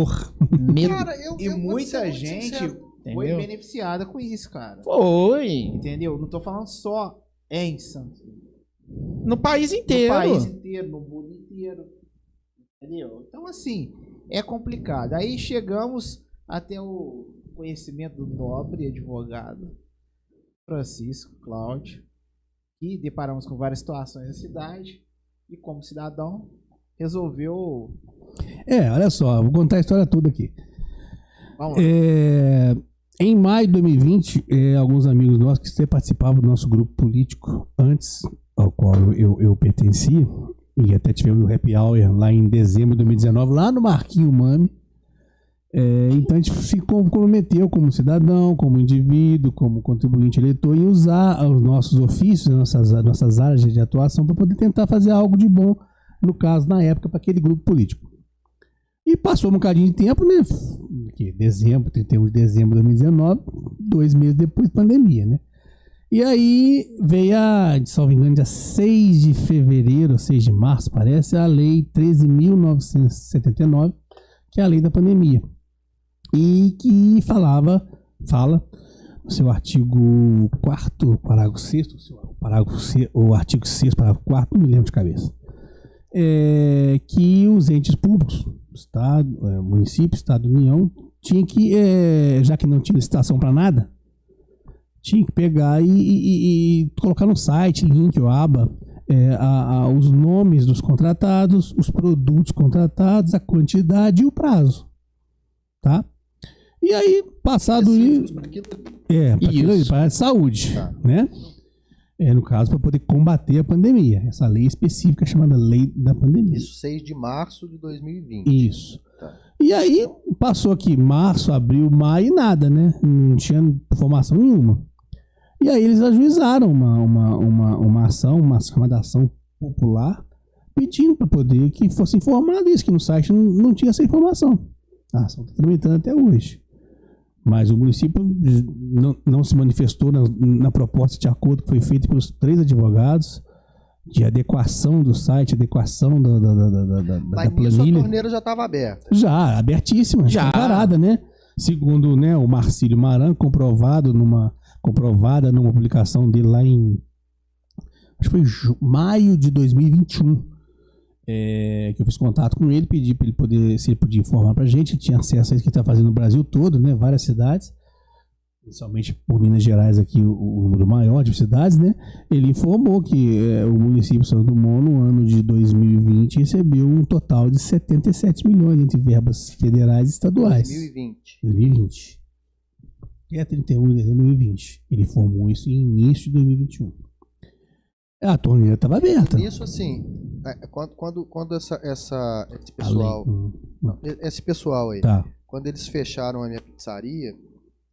Cara, E muita gente foi Entendeu? beneficiada com isso, cara. Foi. Entendeu? Não tô falando só em Santos. No país inteiro. No país inteiro, no mundo inteiro. Entendeu? Então, assim, é complicado. Aí chegamos até o conhecimento do nobre advogado Francisco Cláudio, e deparamos com várias situações na cidade, e como cidadão, resolveu... Olha só, vou contar a história toda aqui. Vamos lá. Em maio de 2020, alguns amigos nossos que sempre participavam do nosso grupo político antes, ao qual eu pertencia, e até tivemos o Happy Hour lá em dezembro de 2019, lá no Marquinho Mami. Então a gente se comprometeu como cidadão, como indivíduo, como contribuinte eleitor, em usar os nossos ofícios, nossas áreas de atuação para poder tentar fazer algo de bom, no caso, na época, para aquele grupo político. E passou um bocadinho de tempo, né? Dezembro, 31 de dezembro de 2019, 2 meses depois da pandemia, né? E aí veio salvo engano, dia 6 de fevereiro, 6 de março, parece, a Lei 13.979, que é a lei da pandemia. E que fala no seu artigo 4º, parágrafo 6º, o artigo 6º, parágrafo 4º, não me lembro de cabeça, que os entes públicos, Estado, município, Estado, União, tinha que, já que não tinha licitação para nada, tinha que pegar e colocar no site, link ou aba, os nomes dos contratados, os produtos contratados, a quantidade e o prazo, tá? E aí, passado isso, para aquilo ali, para a saúde, né? No caso, para poder combater a pandemia, essa lei específica chamada Lei da Pandemia. Isso, 6 de março de 2020. Isso. Tá. E aí, passou aqui março, abril, maio e nada, né? Não tinha informação nenhuma. E aí eles ajuizaram uma ação, uma chamada ação popular, pedindo para poder que fosse informado isso, que no site não tinha essa informação. A ação está tramitando até hoje. Mas o município não se manifestou na proposta de acordo que foi feita pelos 3 advogados, de adequação do site, adequação da planilha. A torneira já estava aberta. Já, abertíssima, já parada, né? Segundo, né, o Marcílio Maran, comprovada numa publicação dele lá em, acho que foi maio de 2021, que eu fiz contato com ele, pedi para ele poder, se ele podia informar para a gente, tinha acesso a isso que está fazendo no Brasil todo, né, várias cidades, principalmente por Minas Gerais aqui o número maior de cidades, né? Ele informou que o município de Santos Dumont no ano de 2020 recebeu um total de 77 milhões entre verbas federais e estaduais. 2020. Até 31 de dezembro de 2020. Ele informou isso em início de 2021. A torneira estava aberta. Isso assim, quando esse pessoal, esse pessoal aí, quando eles fecharam a minha pizzaria,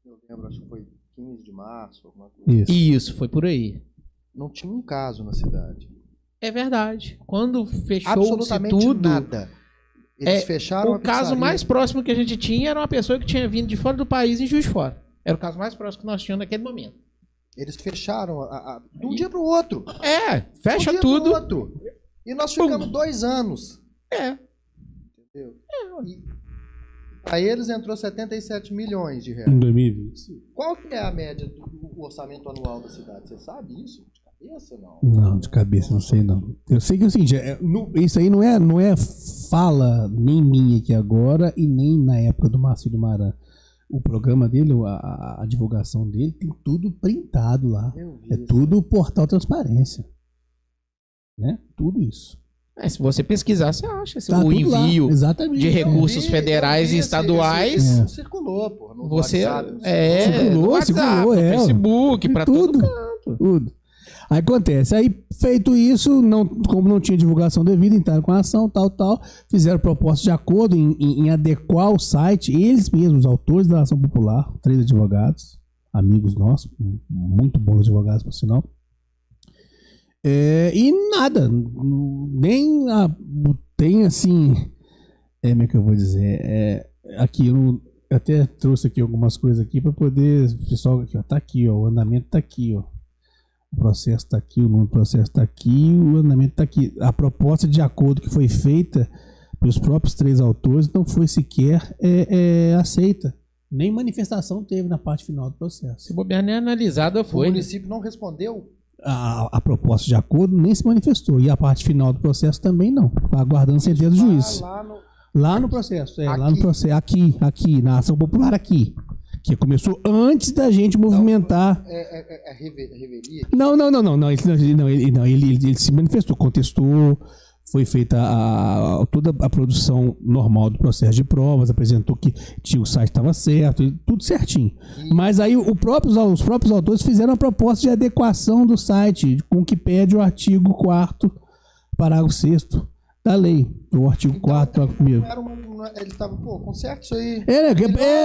eu lembro, acho que foi 15 de março, alguma coisa. Isso, foi por aí. Não tinha um caso na cidade. É verdade. Quando fechou absolutamente tudo, nada. Eles fecharam o caso mais próximo que a gente tinha era uma pessoa que tinha vindo de fora do país em Juiz de Fora. Era o caso mais próximo que nós tínhamos naquele momento. Eles fecharam de um dia para o outro. Fecha tudo. E nós ficamos 2 anos. Entendeu? E a eles entrou 77 milhões de reais. Em 2020. Qual que é a média do orçamento anual da cidade? Você sabe isso? De cabeça, não? Não, de cabeça não sei não. Eu sei que é o seguinte, isso aí não é fala nem minha aqui agora e nem na época do Marcílio Maran. O programa dele, a divulgação dele, tem tudo printado lá. Tudo portal transparência. Né? Tudo isso. Se você pesquisar, você acha. O envio de recursos federais e estaduais. Circulou, pô. No você WhatsApp, circulou, no Facebook, para todo canto. Tudo. Aí acontece, aí feito isso, como não tinha divulgação devida, entraram com a ação, tal, fizeram proposta de acordo em adequar o site, eles mesmos, os autores da ação popular, 3 advogados, amigos nossos, muito bons advogados, por sinal. E nada, nem tem assim, como é que eu vou dizer, aqui eu até trouxe aqui algumas coisas aqui para poder, pessoal, aqui, ó, tá aqui, ó, o andamento tá aqui, ó. O processo está aqui, o número do processo está aqui, o andamento está aqui. A proposta de acordo que foi feita pelos próprios 3 autores, não foi sequer aceita. Nem manifestação teve na parte final do processo. Se bobear, nem analisada foi. O município não respondeu? A proposta de acordo nem se manifestou. E a parte final do processo também não. Aguardando sentença do juiz. Lá no processo. Lá no processo. Aqui, na ação popular aqui. Que começou antes da gente movimentar. Revelia? Não. Ele se manifestou, contestou. Foi feita toda a produção normal do processo de provas, apresentou que o site estava certo, tudo certinho. Mas aí os próprios autores fizeram a proposta de adequação do site com o que pede o artigo 4º, parágrafo 6º da lei. O artigo 4º, primeiro. Ele estava, conserta isso aí.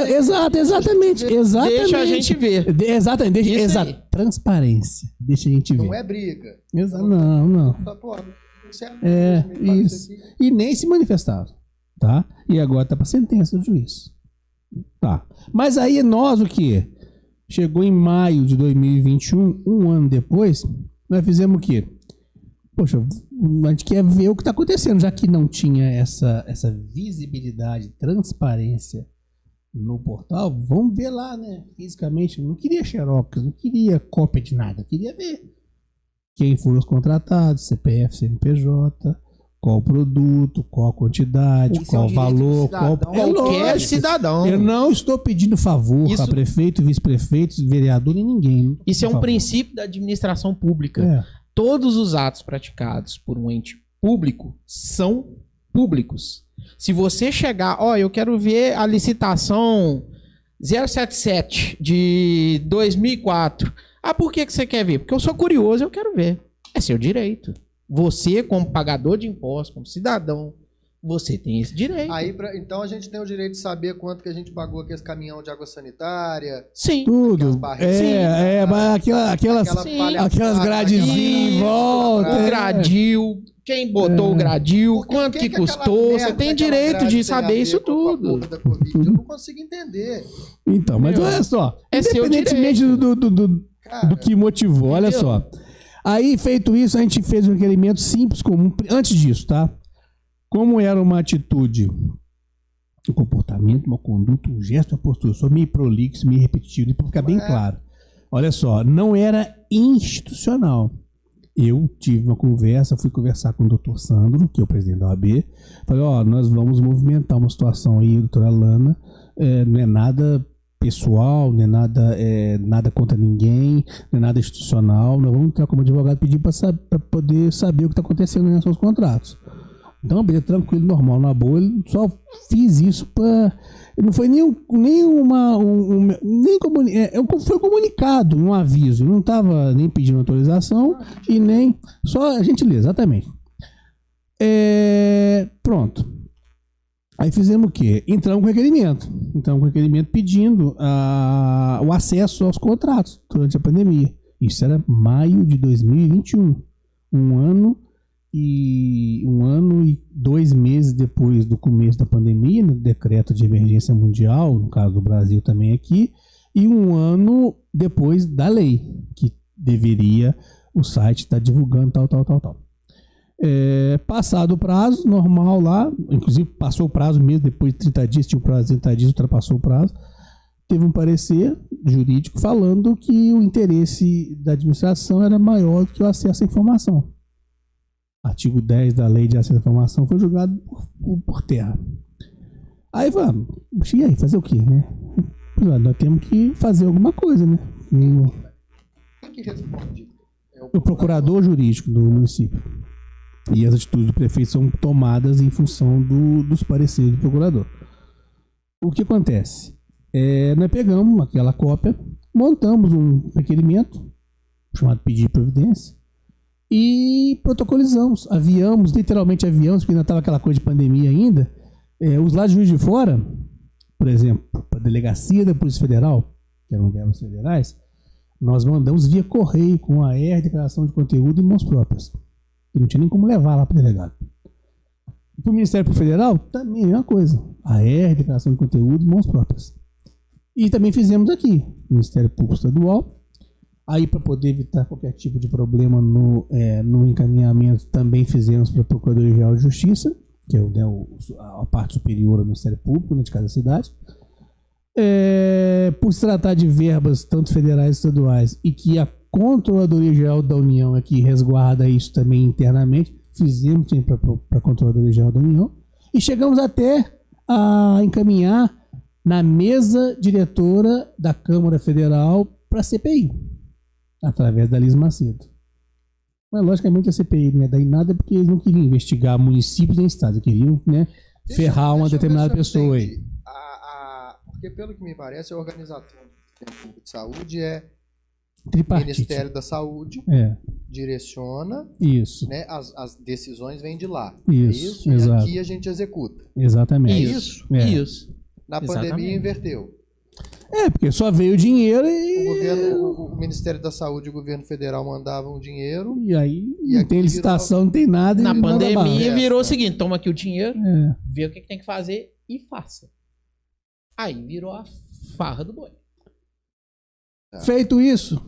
Exatamente. Deixa a gente ver. Exatamente. Transparência. Deixa a gente ver. Não é briga. Não. Isso. E nem se manifestaram, tá? E agora tá para sentença do juiz. Tá. Mas aí nós o quê? Chegou em maio de 2021, um ano depois, nós fizemos o quê? Poxa, a gente quer ver o que tá acontecendo, já que não tinha essa visibilidade, transparência no portal, vamos ver lá, né? Fisicamente, não queria xerox, não queria cópia de nada, queria ver quem foram os contratados, CPF, CNPJ, qual o produto, qual a quantidade, qual o valor, qualquer cidadão. Eu não estou pedindo favor a prefeito, vice-prefeitos, vereador e ninguém. Isso é um princípio da administração pública. Todos os atos praticados por um ente público são públicos. Se você chegar, eu quero ver a licitação 077 de 2004. Por que você quer ver? Porque eu sou curioso, eu quero ver. É seu direito. Você, como pagador de impostos, como cidadão, você tem esse direito. Então a gente tem o direito de saber quanto que a gente pagou aquele caminhão de água sanitária. Sim. Tudo. Aquelas gradezinhas em volta. O gradil, quem botou o gradil, quanto que custou. Você tem direito de saber isso tudo. Eu não consigo entender. Então, mas olha só. Independentemente do que motivou, olha só. Aí, feito isso, a gente fez um requerimento simples, comum. Antes disso, tá? Como era uma atitude, um comportamento, uma conduta, um gesto, uma postura, só meio prolixo, meio repetitivo, para ficar bem claro. Olha só, não era institucional. Eu tive uma conversa, fui conversar com o doutor Sandro, que é o presidente da OAB. Falei, nós vamos movimentar uma situação aí, doutora Lana, não é nada pessoal, não é nada contra ninguém, não é nada institucional. Nós vamos entrar como advogado pedir para poder saber o que está acontecendo em seus contratos. Então, beleza, tranquilo, normal, na boa. Eu só fiz isso para... Não foi foi comunicado, um aviso. Não estava nem pedindo autorização e nem... Só a gentileza, exatamente. Pronto. Aí fizemos o quê? Entramos com requerimento. Pedindo o acesso aos contratos durante a pandemia. Isso era maio de 2021. Um ano e 2 meses depois do começo da pandemia, no decreto de emergência mundial, no caso do Brasil também aqui, e 1 ano depois da lei, que deveria o site estar divulgando tal. Passado o prazo, normal lá, inclusive passou o prazo mesmo, depois de 30 dias, tinha o prazo de 30 dias, ultrapassou o prazo, teve um parecer jurídico falando que o interesse da administração era maior do que o acesso à informação. Artigo 10 da Lei de Acesso à Informação foi julgado por terra. Aí vamos, e aí, fazer o quê, né? Nós temos que fazer alguma coisa, né? Quem que responde? O procurador jurídico do município. E as atitudes do prefeito são tomadas em função dos pareceres do procurador. O que acontece? Nós pegamos aquela cópia, montamos um requerimento, chamado pedido de providência, e protocolizamos, literalmente aviamos, porque ainda estava aquela coisa de pandemia ainda. Os lá de Juiz de Fora, por exemplo, para a delegacia da Polícia Federal, que eram verbas federais, nós mandamos via correio com a declaração de conteúdo em mãos próprias. E não tinha nem como levar lá para o delegado. Para o Ministério Federal, também é a mesma coisa. A declaração de conteúdo em mãos próprias. E também fizemos aqui, Ministério Público Estadual. Aí, para poder evitar qualquer tipo de problema no encaminhamento, também fizemos para a Procuradoria-Geral de Justiça que é a parte superior do Ministério Público, né, de cada cidade. Por se tratar de verbas tanto federais e estaduais, e que a Controladoria Geral da União é que resguarda isso também internamente, fizemos para a Controladoria Geral da União, e chegamos até a encaminhar na mesa diretora da Câmara Federal para a CPI, através da Liz Macedo. Mas, logicamente, a CPI não ia dar em nada porque eles não queriam investigar municípios nem estados, eles queriam, né, ferrar uma determinada pessoa aí. Porque, pelo que me parece, a organização do Sistema Público de Saúde é tripartite. Ministério da Saúde, direciona, isso, né, as decisões vêm de lá. Isso, e exato. aqui a gente executa. Exatamente. Isso. Na pandemia inverteu. Porque só veio o dinheiro O Ministério da Saúde e o governo federal mandavam dinheiro. E aí não tem licitação, não tem nada. Na pandemia virou o seguinte: toma aqui o dinheiro, vê o que tem que fazer e faça. Aí virou a farra do boi. Feito isso,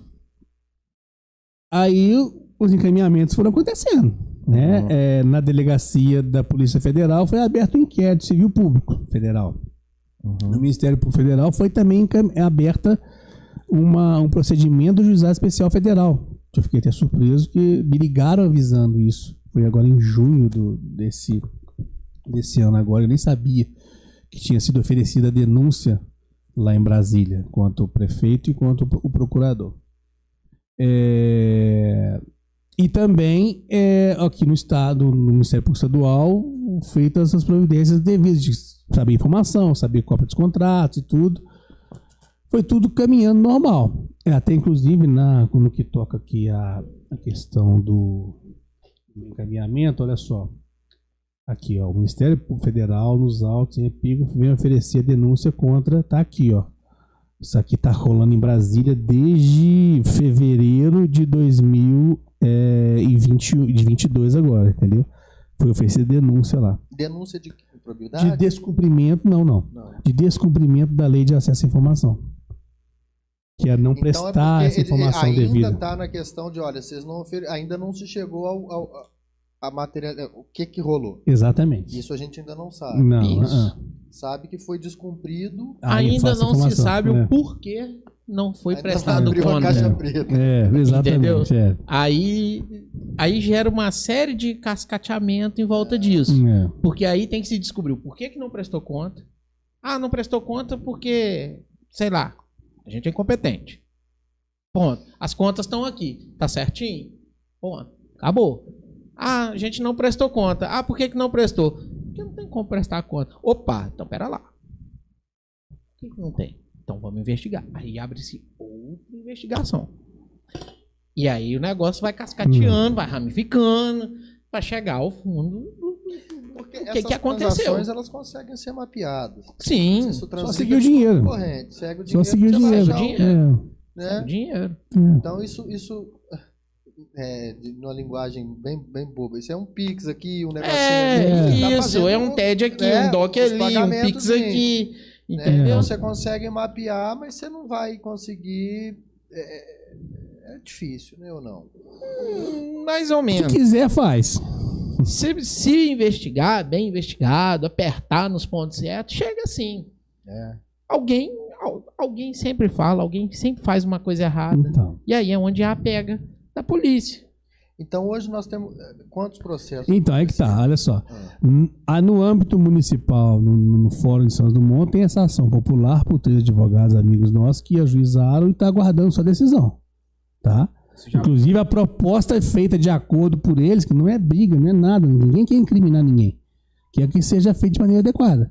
aí os encaminhamentos foram acontecendo. Né? Na delegacia da Polícia Federal foi aberto um inquérito civil público federal. No Ministério Público Federal foi também aberta um procedimento do Juizado Especial Federal. Eu fiquei até surpreso que me ligaram avisando isso. Foi agora em junho desse ano agora. Eu nem sabia que tinha sido oferecida a denúncia lá em Brasília, quanto o prefeito e quanto o procurador. E também aqui no Estado, no Ministério Público Estadual, feitas as providências devidas de saber informação, saber cópia dos contratos e tudo. Foi tudo caminhando normal. Até inclusive no que toca aqui a questão do encaminhamento, olha só. Aqui, ó, o Ministério Federal, nos autos em epígrafe, vem oferecer denúncia contra, tá aqui, ó. Isso aqui tá rolando em Brasília desde fevereiro de 2022 agora, entendeu? Foi oferecida denúncia lá. Denúncia de improbidade? De descumprimento, não. De descumprimento da lei de acesso à informação. Que é não prestar essa informação devida. Ainda tá na questão de, olha, vocês não ainda não se chegou a matéria, o que rolou. Exatamente. Isso a gente ainda não sabe. Não. Sabe que foi descumprido. Ainda não se sabe o porquê não foi prestado conta. Exatamente. Aí gera uma série de cascateamento em volta disso. Porque aí tem que se descobrir o porquê que não prestou conta. Não prestou conta porque, sei lá, a gente é incompetente. Ponto. As contas estão aqui. Tá certinho? Ponto. Acabou. A gente não prestou conta. Por que não prestou? Porque não tem como prestar a conta. Opa, então pera lá. Por que não tem? Então vamos investigar. Aí abre-se outra investigação. E aí o negócio vai cascateando, vai ramificando, para chegar ao fundo do porque o que aconteceu. Elas conseguem ser mapeadas. Sim. Só seguir o dinheiro. Segue o dinheiro. Só seguir o dinheiro. Né? O dinheiro. Então isso numa linguagem bem boba. Isso é um Pix aqui, um negocinho. Isso, é um TED aqui, um DOC ali, um Pix aqui. Entendeu? Então você consegue mapear, mas você não vai conseguir. É difícil, né, ou não? Mais ou menos. Se quiser, faz. Se investigar, bem investigado, apertar nos pontos certos, chega assim. Alguém sempre fala, alguém sempre faz uma coisa errada. Então. E aí é onde há a pega da polícia. Então hoje nós temos quantos processos? Então, é que tá, olha só. No âmbito municipal, no Fórum de São Dumont, tem essa ação popular por 3 advogados amigos nossos que ajuizaram e está aguardando sua decisão. Tá? Inclusive a proposta é feita de acordo por eles, que não é briga, não é nada, ninguém quer incriminar ninguém. Quer que seja feito de maneira adequada.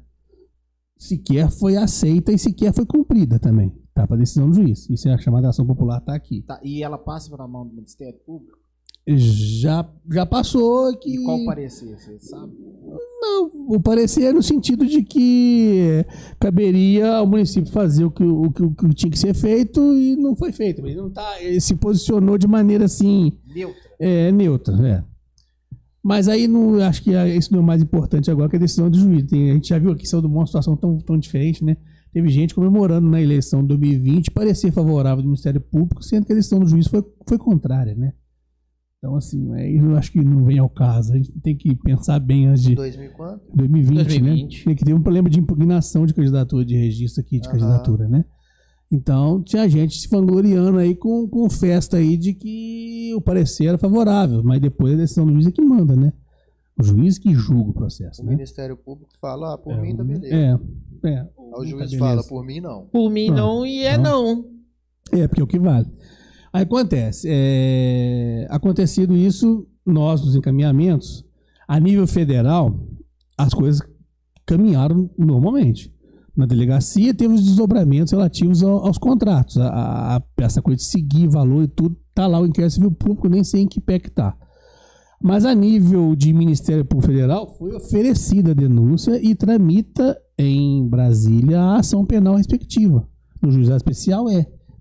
Sequer foi aceita e sequer foi cumprida também. Tá para decisão do juiz. Isso é a chamada ação popular, tá aqui. Tá, e ela passa para a mão do Ministério Público? Já passou aqui. E qual o parecer, você sabe? Não, o parecer é no sentido de que caberia ao município fazer o que tinha que ser feito e não foi feito. Mas ele se posicionou de maneira assim... Neutra. Mas aí acho que isso não é o mais importante agora, que é a decisão do juiz. A gente já viu aqui São Dumont uma situação tão diferente, né? Teve gente comemorando na eleição de 2020 parecer favorável do Ministério Público, sendo que a decisão do juiz foi contrária, né? Então, assim, eu acho que não vem ao caso. A gente tem que pensar bem antes de... 2020, né? Tem que ter um problema de impugnação de candidatura, de registro aqui de candidatura, né? Então, tinha gente se vangloriando aí com festa aí de que o parecer era favorável, mas depois a decisão do juiz é que manda, né? O juiz que julga o processo, o né? Ministério Público fala, por mim tá beleza. O juiz fala, por mim não. Por mim não e não. Porque é o que vale. Aí acontece, acontecido isso, nós nos encaminhamentos, a nível federal, as coisas caminharam normalmente. Na delegacia teve os desdobramentos relativos aos contratos, essa coisa de seguir valor e tudo, tá lá o inquérito civil público, nem sei em que pé que tá. Mas a nível de Ministério Público Federal, foi oferecida a denúncia e tramita em Brasília a ação penal respectiva. No juizado especial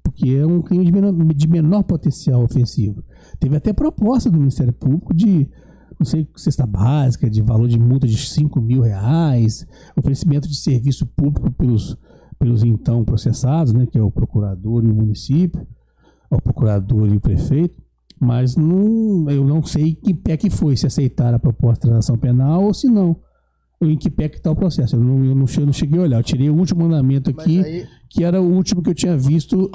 porque é um crime de menor potencial ofensivo. Teve até proposta do Ministério Público de, não sei, cesta básica, de valor de multa de R$5 mil, oferecimento de serviço público pelos então processados, né, que é o procurador e o município, o procurador e o prefeito, mas eu não sei que pé que foi, se aceitaram a proposta de ação penal ou se não. Em que pé que está o processo. Eu não cheguei a olhar. Eu tirei o último mandamento aqui, que era o último que eu tinha visto,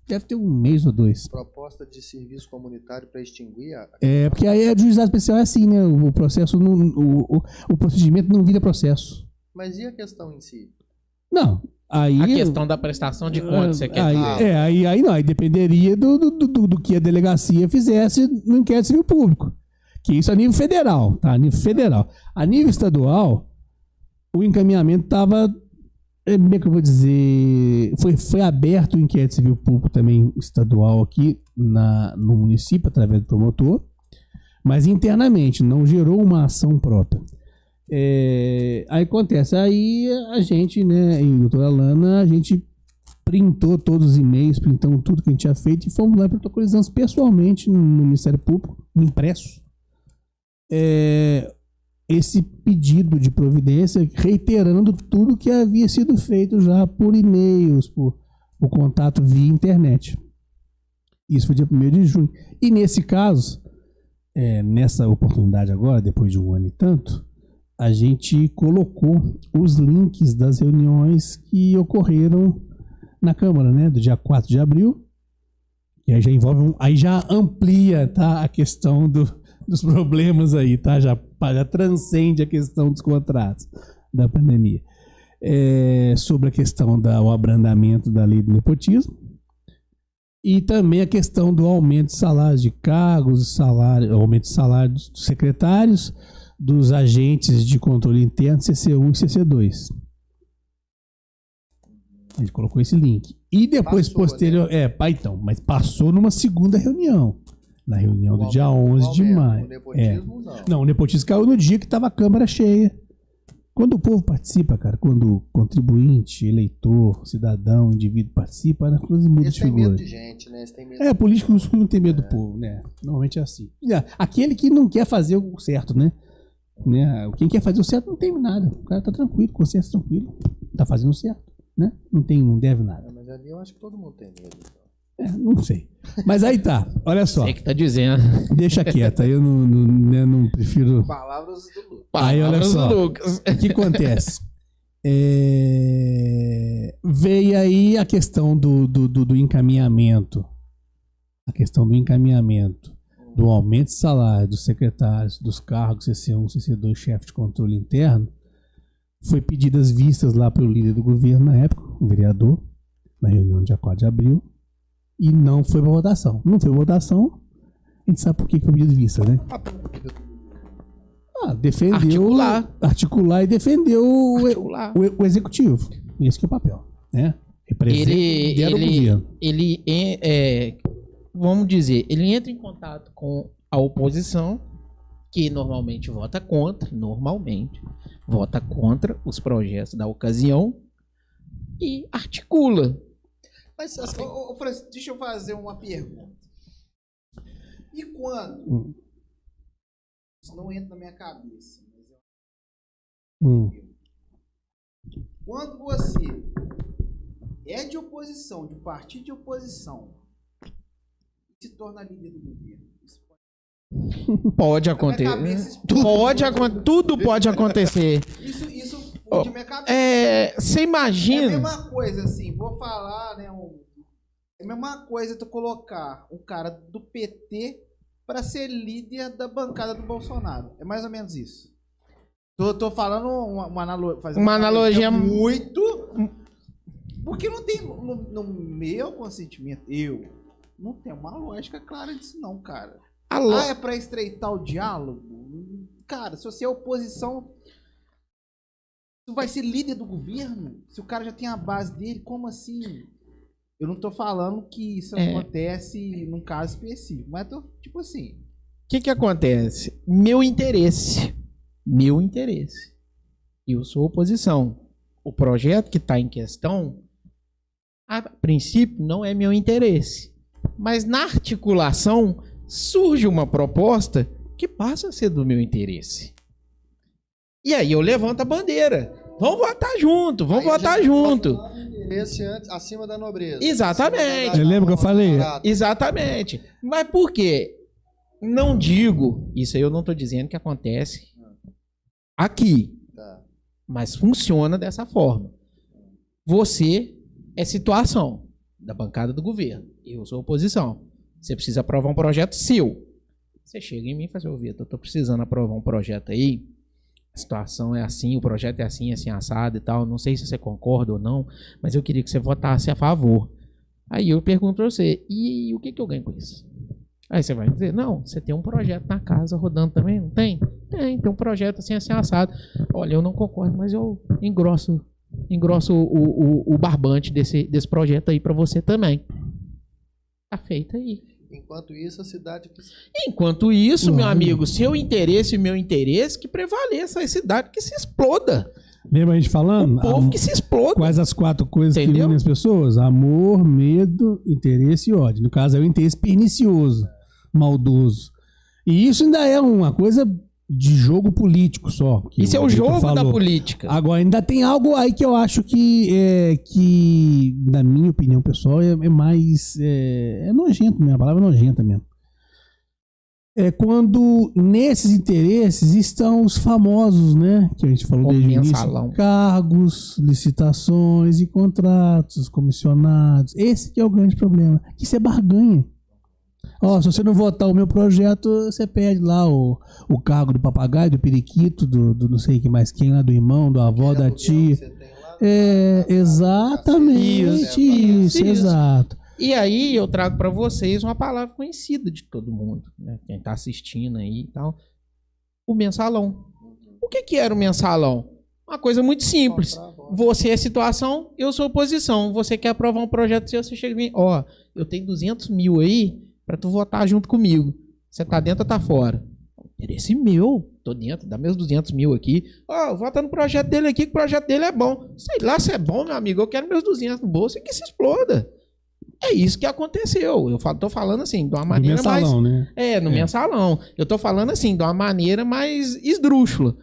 deve ter 1 mês ou 2. Proposta de serviço comunitário para extinguir porque aí a juizado especial é assim, né? O processo, o procedimento não vira processo. Mas e a questão em si? Não. Aí, a questão da prestação de contas, você quer dizer? Aí não. Aí dependeria do que a delegacia fizesse no inquérito civil público. Que isso a nível federal, tá? A nível federal. A nível estadual, o encaminhamento estava, como é que eu vou dizer, foi aberto o inquérito civil público também estadual aqui no município, através do promotor, mas internamente, não gerou uma ação própria. Aí acontece, aí a gente, né, e a doutora Lana, a gente printou todos os e-mails, printamos tudo que a gente tinha feito e fomos lá protocolizando pessoalmente no Ministério Público, impresso, esse pedido de providência, reiterando tudo que havia sido feito já por e-mails, por contato via internet. Isso foi dia 1º de junho. E nesse caso, nessa oportunidade agora, depois de 1 ano e tanto, a gente colocou os links das reuniões que ocorreram na Câmara, né, do dia 4 de abril, e aí já envolve, aí já amplia, tá, a questão dos problemas aí, tá? Já transcende a questão dos contratos da pandemia. Sobre a questão do abrandamento da lei do nepotismo e também a questão do aumento de salários de cargos, aumento de salário dos secretários, dos agentes de controle interno, CC1 e CC2. A gente colocou esse link. E depois, posterior... Né? Então, mas passou numa segunda reunião. Na reunião do dia 11 de maio. O nepotismo, não, o nepotismo caiu no dia que estava a Câmara cheia. Quando o povo participa, cara, quando o contribuinte, eleitor, cidadão, indivíduo participa, a coisa muda de figura. Tem medo de gente, né? Político não tem medo do povo, né? Normalmente é assim. Aquele que não quer fazer o certo, né? Quem quer fazer o certo não tem nada. O cara tá tranquilo, consciência tranquilo. Tá fazendo o certo, né? Não deve nada. Mas ali eu acho que todo mundo tem medo, então. Não sei. Mas aí tá, olha só. Você que tá dizendo. Deixa quieto, aí eu não prefiro. Palavras do Lucas. Aí olha só. O que acontece? Veio aí a questão do encaminhamento. A questão do encaminhamento, do aumento de salário dos secretários, dos cargos CC1, CC2, chefe de controle interno. Foi pedidas vistas lá pelo líder do governo na época, o vereador, na reunião do dia 4 de abril. E não foi para votação. Não foi votação, a gente sabe por que foi pedido de vista, né? Defendeu... Articular e defendeu o executivo. Esse que é o papel, né? Representa o governo. Vamos dizer, ele entra em contato com a oposição, que normalmente vota contra os projetos da ocasião e articula. Mas, Francisco, deixa eu fazer uma pergunta. E quando? Isso não entra na minha cabeça. Quando você é de oposição, de partido de oposição, se torna líder do governo. Pode acontecer. Tudo pode acontecer. Isso de minha cabeça. Você imagina. É a mesma coisa, assim, vou falar, né? É a mesma coisa tu colocar um cara do PT para ser líder da bancada do Bolsonaro. É mais ou menos isso. Tô falando uma analogia muito. Porque não tem. No meu consentimento, não tem uma lógica clara disso, não, cara. É pra estreitar o diálogo? Cara, se você é oposição, tu vai ser líder do governo? Se o cara já tem a base dele, como assim? Eu não tô falando que isso acontece num caso específico, mas tô, tipo assim... O que acontece? Meu interesse. Eu sou oposição. O projeto que está em questão, a princípio, não é meu interesse. Mas na articulação, surge uma proposta que passa a ser do meu interesse. E aí eu levanto a bandeira. Vamos votar junto, Esse antes, acima da nobreza. Exatamente. Você lembra que eu falei? Exatamente. Mas por quê? Não digo, isso aí eu não estou dizendo que acontece aqui. Tá. Mas funciona dessa forma. Você é situação da bancada do governo. Eu sou oposição. Você precisa aprovar um projeto seu. Você chega em mim e fala assim, Vitor, eu estou precisando aprovar um projeto aí. A situação é assim, o projeto é assim assado e tal. Não sei se você concorda ou não, mas eu queria que você votasse a favor. Aí eu pergunto para você, e o que eu ganho com isso? Aí você vai dizer, não, você tem um projeto na casa rodando também, não tem? Tem um projeto assim assado. Olha, eu não concordo, mas eu engrosso o barbante desse projeto aí para você também. Tá feito aí. Enquanto isso, a cidade... Enquanto isso, meu amigo, seu interesse e meu interesse, que prevaleça a cidade que se exploda. Lembra a gente falando? O povo que se exploda. Quais as 4 coisas Entendeu? que unem as pessoas? Amor, medo, interesse e ódio. No caso, é o interesse pernicioso, maldoso. E isso ainda é uma coisa de jogo político só. Isso é o jogo da política. Agora, ainda tem algo aí que eu acho que na minha opinião pessoal, é mais... É nojento mesmo, a palavra é nojenta mesmo. É quando nesses interesses estão os famosos, né? Que a gente falou desde o início. Cargos, licitações e contratos, comissionados. Esse que é o grande problema. Isso é barganha. Se você não votar o meu projeto, você perde lá o cargo do papagaio, do periquito, do não sei que mais quem lá, do irmão, do avó, da tia. Exatamente isso, exato. E aí eu trago para vocês uma palavra conhecida de todo mundo, né? Quem está assistindo aí e tal. O mensalão. O que era o mensalão? Uma coisa muito simples. Você é situação, eu sou oposição. Você quer aprovar um projeto seu, você chega e vem, eu tenho 200 mil aí para tu votar junto comigo. Você tá dentro ou tá fora? Interesse meu. Tô dentro, dá meus 200 mil aqui. Vota no projeto dele aqui, que o projeto dele é bom. Sei lá se é bom, meu amigo. Eu quero meus 200 no bolso e que se exploda. É isso que aconteceu. Tô falando assim, de uma maneira mensalão, mais... né? No mensalão. Eu tô falando assim, de uma maneira mais esdrúxula.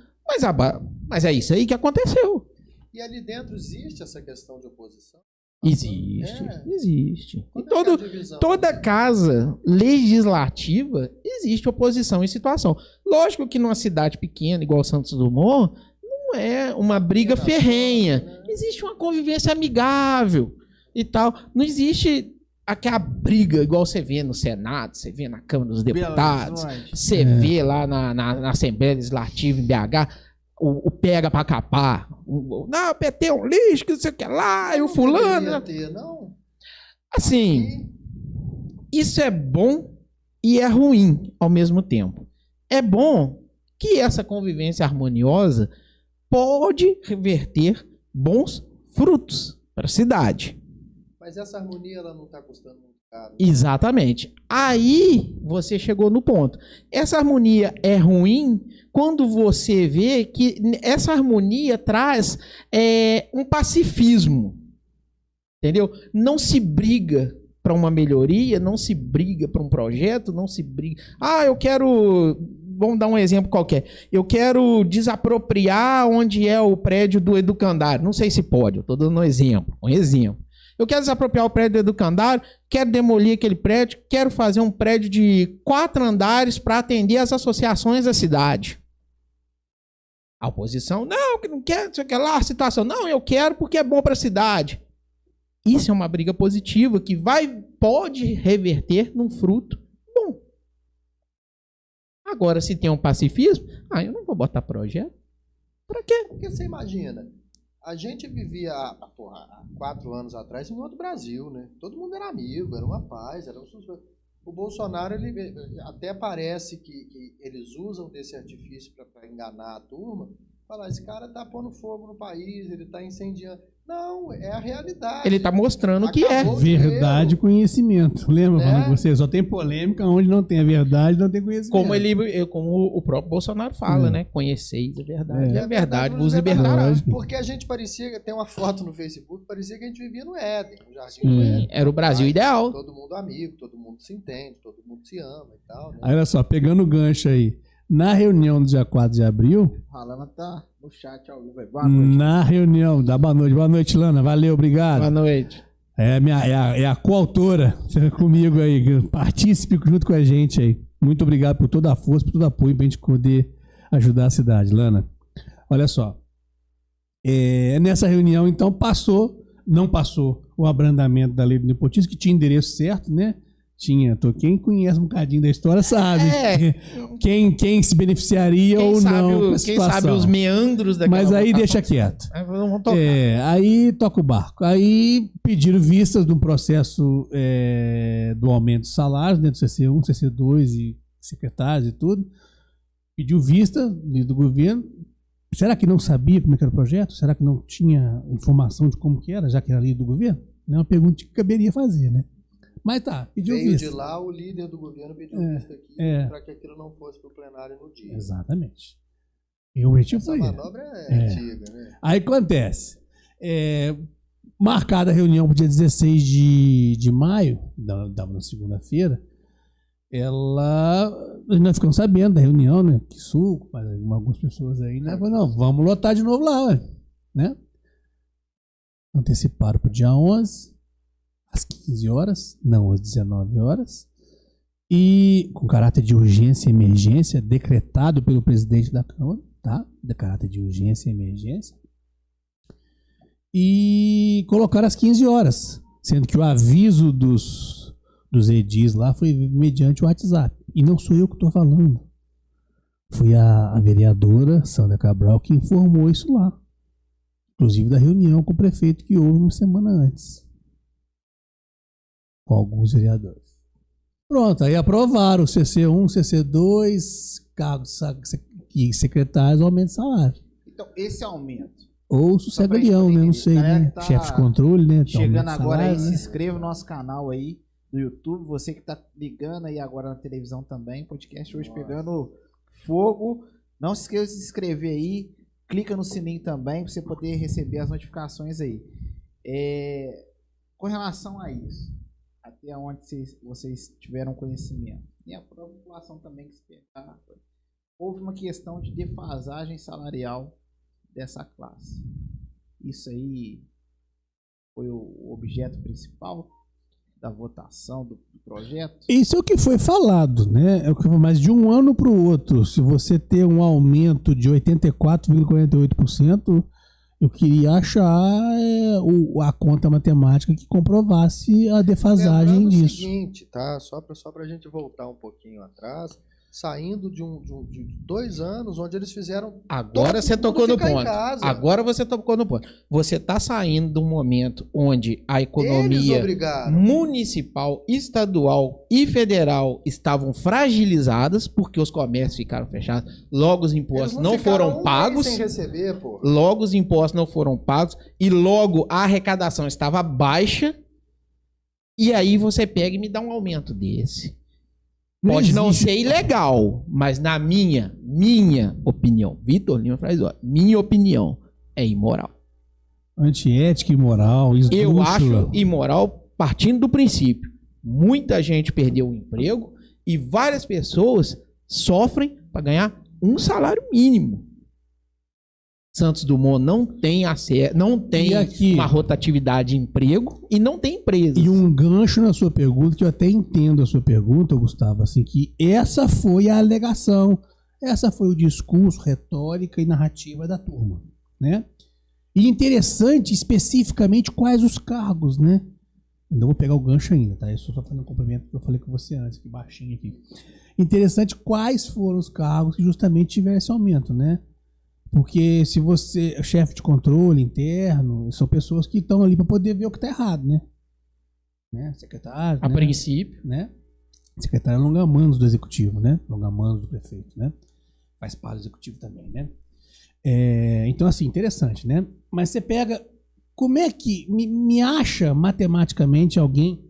Mas é isso aí que aconteceu. E ali dentro existe essa questão de oposição? Existe. Em toda casa legislativa existe oposição em situação. Lógico que numa cidade pequena, igual Santos Dumont, não é uma briga ferrenha. Existe uma convivência amigável e tal. Não existe aquela briga igual você vê no Senado, você vê na Câmara dos Deputados, você vê lá na Assembleia Legislativa em BH, o pega pra capar. Não, o PT é um lixo, que não sei o que lá, e o fulano. Não. Assim, isso é bom e é ruim ao mesmo tempo. É bom que essa convivência harmoniosa pode reverter bons frutos para a cidade. Mas essa harmonia ela não está custando muito caro. Exatamente. Aí você chegou no ponto. Essa harmonia é ruim quando você vê que essa harmonia traz um pacifismo. Entendeu? Não se briga para uma melhoria, não se briga para um projeto, não se briga. Eu quero... Vamos dar um exemplo qualquer. Eu quero desapropriar onde é o prédio do educandário. Não sei se pode, eu estou dando um exemplo. Eu quero desapropriar o prédio do Educandário, quero demolir aquele prédio, quero fazer um prédio de 4 andares para atender as associações da cidade. A oposição, não, que não quer, você quer lá a situação. Não, eu quero porque é bom para a cidade. Isso é uma briga positiva que pode reverter num fruto bom. Agora, se tem um pacifismo, eu não vou botar projeto. Para quê? Porque você imagina, a gente vivia há 4 anos atrás em outro Brasil, né? Todo mundo era amigo, era uma paz, O Bolsonaro, ele até parece que eles usam desse artifício para enganar a turma. Falar, esse cara tá pondo fogo no país, ele tá incendiando. Não, é a realidade. Ele tá mostrando que é. Verdade e conhecimento. Lembra quando você só tem polêmica onde não tem a verdade, não tem conhecimento. Como o próprio Bolsonaro fala, né? Conheceis a verdade. E a verdade vos libertará. Porque a gente parecia, tem uma foto no Facebook, parecia que a gente vivia no Éden, no Jardim do Éden. Era o Brasil ideal. Todo mundo amigo, todo mundo se entende, todo mundo se ama e tal. Né? Aí, olha só, pegando o gancho aí. Na reunião do dia 4 de abril... A Lana tá no chat ao vivo. Boa noite. Na reunião, boa noite. Boa noite, Lana. Valeu, obrigado. Boa noite. É a coautora comigo aí, partícipe junto com a gente aí. Muito obrigado por toda a força, por todo o apoio pra gente poder ajudar a cidade, Lana. Olha só. Nessa reunião, então, não passou o abrandamento da lei do nepotismo, que tinha endereço certo, né? Quem conhece um bocadinho da história sabe quem se beneficiaria ou não. Quem sabe os meandros daquela Mas aí deixa quieto. Aí toca o barco. Aí pediram vistas do processo do aumento de salários dentro do CC1, CC2 e secretários e tudo. Pediu vista do governo. Será que não sabia como era o projeto? Será que não tinha informação de como que era, já que era a lei do governo? É uma pergunta que caberia fazer, né? Mas tá, pediu vista. Veio de lá, o líder do governo pediu vista aqui para que aquilo não fosse para o plenário no dia. Exatamente. Essa manobra é antiga, né? Aí acontece. Marcada a reunião para o dia 16 de maio, dava na segunda-feira, nós ficamos sabendo da reunião, né? Que suco, algumas pessoas aí, né? Falei, não, vamos lotar de novo lá, né? Anteciparam para o dia 11. Às 15 horas, não às 19 horas, e com caráter de urgência e emergência, decretado pelo presidente da Câmara, tá? De caráter de urgência e emergência, e colocaram às 15 horas, sendo que o aviso dos edis lá foi mediante o WhatsApp, e não sou eu que estou falando, foi a vereadora Sandra Cabral que informou isso lá, inclusive da reunião com o prefeito que houve uma semana antes. Com alguns vereadores. Pronto, aí aprovaram o CC1, CC2, cargos e secretários, aumento de salário. Então, esse aumento. Ou sossega-leão, né? Não sei, né? Tá chefe de controle, né? Chegando agora salário, aí, né? Se inscreva no nosso canal aí do YouTube. Você que tá ligando aí agora na televisão também. Podcast hoje pegando fogo. Não se esqueça de se inscrever aí. Clica no sininho também para você poder receber as notificações aí. Com relação a isso, até onde vocês tiveram conhecimento, e a própria população também que se pergunta, houve uma questão de defasagem salarial dessa classe. Isso aí foi o objeto principal da votação do projeto? Isso é o que foi falado, né? Mas de um ano para o outro, se você ter um aumento de 84,48%, eu queria achar a conta matemática que comprovasse a defasagem disso. É o seguinte, tá? Só para a gente voltar um pouquinho atrás, saindo de 2 anos onde eles fizeram... Agora você tocou no ponto. Agora você tocou no ponto. Você está saindo de um momento onde a economia municipal, estadual e federal estavam fragilizadas porque os comércios ficaram fechados. Logo os impostos não foram pagos. Sem receber, pô. Logo os impostos não foram pagos e logo a arrecadação estava baixa. E aí você pega e me dá um aumento desse. Pode não ser ilegal, mas na minha opinião, Vitor Lima faz minha opinião, é imoral. Antiética, imoral, esdrúxula. Eu acho imoral partindo do princípio. Muita gente perdeu o emprego e várias pessoas sofrem para ganhar um salário mínimo. Santos Dumont não tem acesso, não tem uma rotatividade de emprego e não tem empresas. E um gancho na sua pergunta, que eu até entendo a sua pergunta, Gustavo, assim, que essa foi a alegação, essa foi o discurso, retórica e narrativa da turma, né? E interessante, especificamente, quais os cargos, né? Ainda vou pegar o gancho ainda, tá? Eu só fazendo um complemento que eu falei com você antes, que baixinho aqui. Interessante quais foram os cargos que justamente tiveram esse aumento, né? Porque se você é chefe de controle interno, são pessoas que estão ali para poder ver o que está errado, né? Secretário. A princípio. Né? Secretário é longa-manos do executivo, né? Longa-manos do prefeito, né? Faz parte do executivo também, né? Então, assim, interessante, né? Mas você pega. Como é que me acha matematicamente alguém,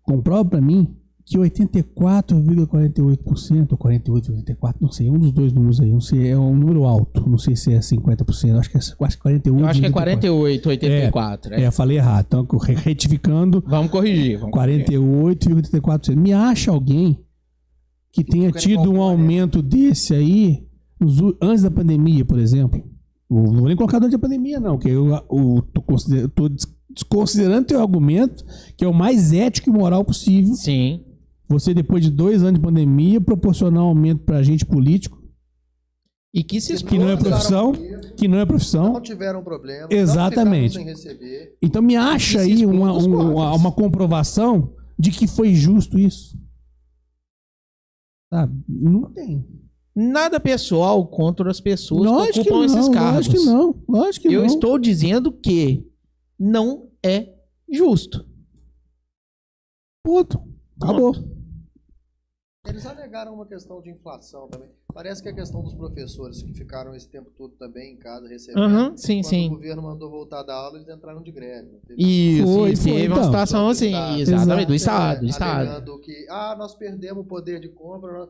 comprova para mim, que 84,48% ou 48,84%, não sei, um dos dois números aí, não sei, é um número alto, não sei se é 50%, acho que é quase 48%. Eu acho que é 48,84%. Falei errado, então retificando. Vamos corrigir. 48,84%. Me acha alguém que tenha tido um aumento desse aí antes da pandemia, por exemplo? Não vou nem colocar durante a pandemia, não, porque eu tô desconsiderando teu argumento, que é o mais ético e moral possível. Sim. Você, depois de 2 anos de pandemia, proporcionar um aumento para agente político. E que não é profissão. Que não é profissão. Não tiveram problema. Exatamente. Não sem receber. Então me acha aí uma comprovação de que foi justo isso. Sabe? Não tem. Nada pessoal contra as pessoas que ocupam esses cargos. Lógico que não. Eu estou dizendo que não é justo. Ponto. Acabou. Eles alegaram uma questão de inflação também. Parece que a questão dos professores que ficaram esse tempo todo também em casa recebendo. Sim. O governo mandou voltar da aula, eles entraram de greve. Isso, teve uma situação assim, exatamente, do Estado. Alegando que, nós perdemos o poder de compra.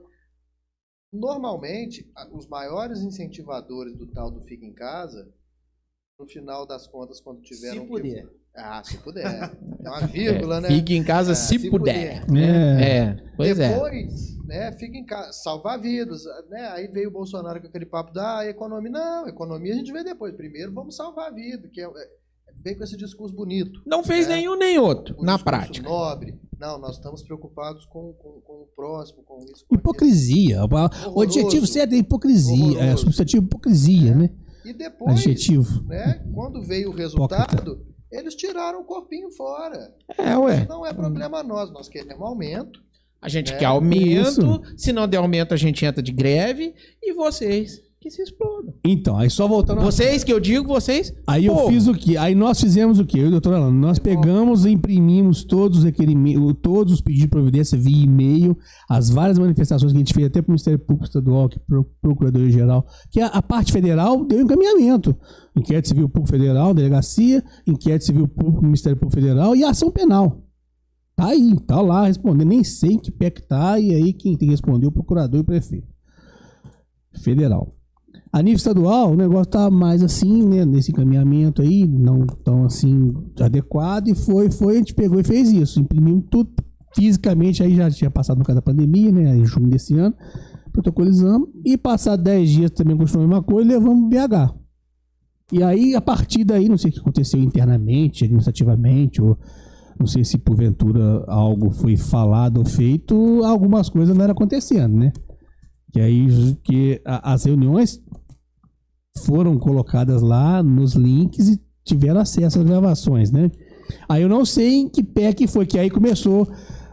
Normalmente, os maiores incentivadores do tal do Fica em Casa, no final das contas, quando tiveram... Se puder. Se puder. É uma vírgula, né? Fique em casa se puder. Pois depois, né, fica em casa, salvar vidas, né? Aí veio o Bolsonaro com aquele papo da economia. Não, economia a gente vê depois. Primeiro vamos salvar a vida, que veio com esse discurso bonito. Não fez nenhum nem outro, na prática. Nobre. Não, nós estamos preocupados com o próximo, com isso. Hipocrisia. O adjetivo certo é hipocrisia. É substantivo hipocrisia, né? E depois, adjetivo. Né, quando veio o resultado, eles tiraram o corpinho fora. Não é problema nosso, nós queremos aumento. A gente quer aumento, se não der aumento a gente entra de greve e vocês que se explodam. Então, aí só voltando... Vocês que eu digo, vocês... Aí eu fiz o quê? Aí nós fizemos o quê? Eu e o doutor Alano, nós pegamos e imprimimos todos os requerimentos, todos os pedidos de providência via e-mail, as várias manifestações que a gente fez até para o Ministério Público Estadual, que Procuradoria-Geral, que a parte federal deu encaminhamento. Inquérito Civil Público Federal, Delegacia, Inquérito Civil Público, Ministério Público Federal e ação penal. Tá aí, tá lá respondendo. Nem sei em que pé que tá, e aí quem tem que responder é o procurador e o prefeito federal. A nível estadual, o negócio tá mais assim, né, nesse encaminhamento aí, não tão assim adequado, e foi, a gente pegou e fez isso, imprimimos tudo fisicamente, aí já tinha passado no caso da pandemia, né, em junho desse ano, protocolizamos, e passado 10 dias também continuou a mesma coisa, levamos BH. E aí, a partir daí, não sei o que aconteceu internamente, administrativamente, ou não sei se porventura algo foi falado ou feito, algumas coisas não eram acontecendo, né? Que aí que as reuniões foram colocadas lá nos links e tiveram acesso às gravações, né? Aí eu não sei em que pé que foi, que aí começou,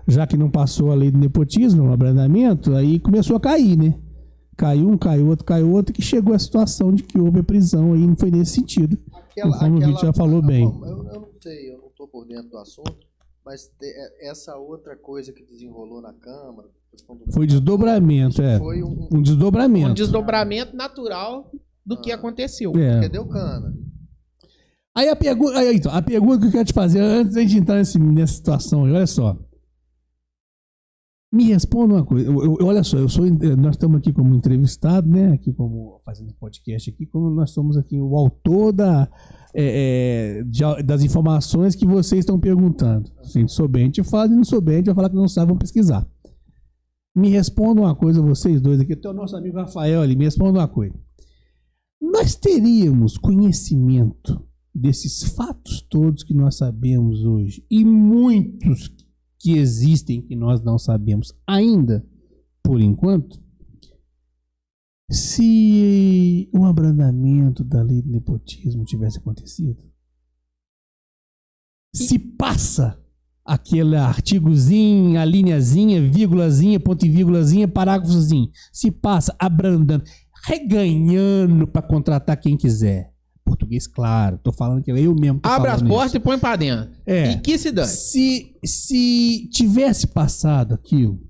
já que não passou a lei do nepotismo, o abrandamento, aí começou a cair, né? Caiu um, caiu outro, que chegou a situação de que houve a prisão aí, não foi nesse sentido. Como o Vitor já falou bem. Eu não sei, eu não estou por dentro do assunto, mas essa outra coisa que desenrolou na Câmara... Foi desdobramento, Foi um desdobramento. Um desdobramento natural do que aconteceu. Porque deu cana. Aí a pergunta que eu quero te fazer, antes de a gente entrar nessa situação, olha só. Me responda uma coisa. Olha só, nós estamos aqui como entrevistado, né? Aqui como fazendo podcast aqui, como nós somos aqui o autor das informações que vocês estão perguntando. Se a gente souber, a gente fala, se não souber, a gente vai falar que não sabe, vamos pesquisar. Me responda uma coisa, vocês dois aqui, até o nosso amigo Rafael ali, me responda uma coisa. nós teríamos conhecimento desses fatos todos que nós sabemos hoje e muitos que existem que nós não sabemos ainda, por enquanto, se o abrandamento da lei do nepotismo tivesse acontecido? Se passa aquele artigozinho, a linhazinha, vírgulazinha, ponto e vírgulazinha, parágrafozinho, se passa abrandando, reganhando para contratar quem quiser. Português, claro. Tô falando que eu mesmo tô abre as portas isso. E põe pra dentro. E que se dane. Se tivesse passado aquilo,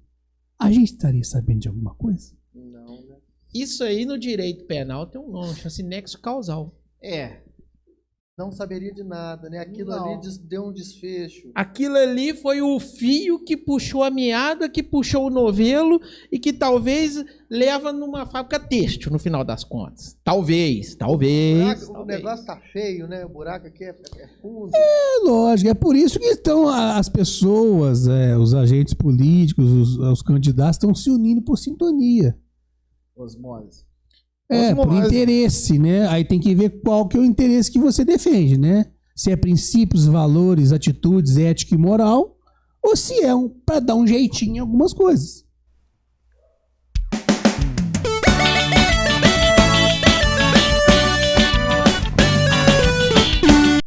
a gente estaria sabendo de alguma coisa? Não, né? Isso aí no direito penal tem um nome, chama-se nexo causal. Não saberia de nada, né? Aquilo ali deu um desfecho. Aquilo ali foi o fio que puxou a meada, que puxou o novelo e que talvez leva numa fábrica têxtil no final das contas. Talvez. O negócio tá feio, né? O buraco aqui é fundo. Lógico. É por isso que estão as pessoas, os agentes políticos, os candidatos estão se unindo por sintonia. Osmose. Por interesse, né? Aí tem que ver qual que é o interesse que você defende, né? Se é princípios, valores, atitudes, ética e moral, ou se é para dar um jeitinho em algumas coisas.